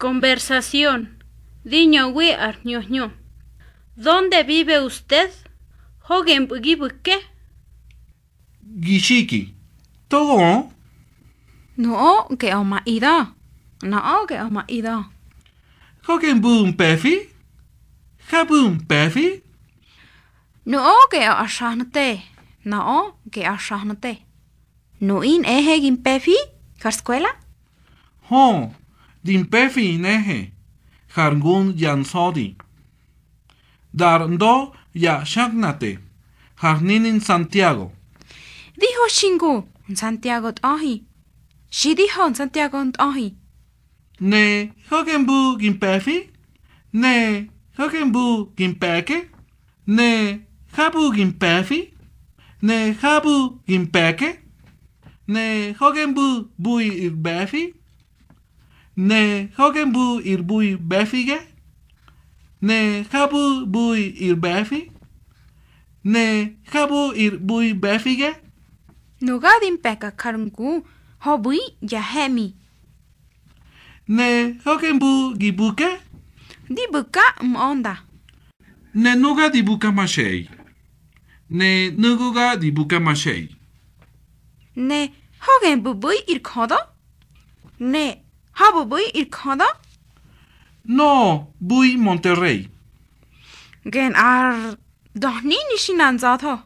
Conversación. Diño wi arñoño. ¿Dónde vive usted? Hogen bugibuke. Gishiki. Todo. No, que oma ida. No, que oma ida. Hogen boom pefi. Habum pefi. No, que ashanate. No, que ashanate. No in ehegin pefi? Karskuela? Ho. Din pefi nehe. Hargun yansodi. Darndo ya shagnate. Harninin Santiago. Dijo Shingu en Santiago tahi. Shi dijo en Santiago tahi. Ne hogen bu gin pefi. Ne hogen bu gin peke. Ne habu gin pefi. Ne habu gin peke. Ne hogen bu bui ir befi. Ne hogen bu ir bui befige. Ne habu bui ir befi. Ne habu ir bui befige. No gadin peka karungu. Hobui ya hemi. Ne hogen bu gibuke. Di buka onda. Ne nuga di buka mashei. Ne nuguga di buka mashei. Ne hogen bubui ir kodo? Ne habubui ir kodo? No, bui Monterrey. Gen ar dohni nishinan zato.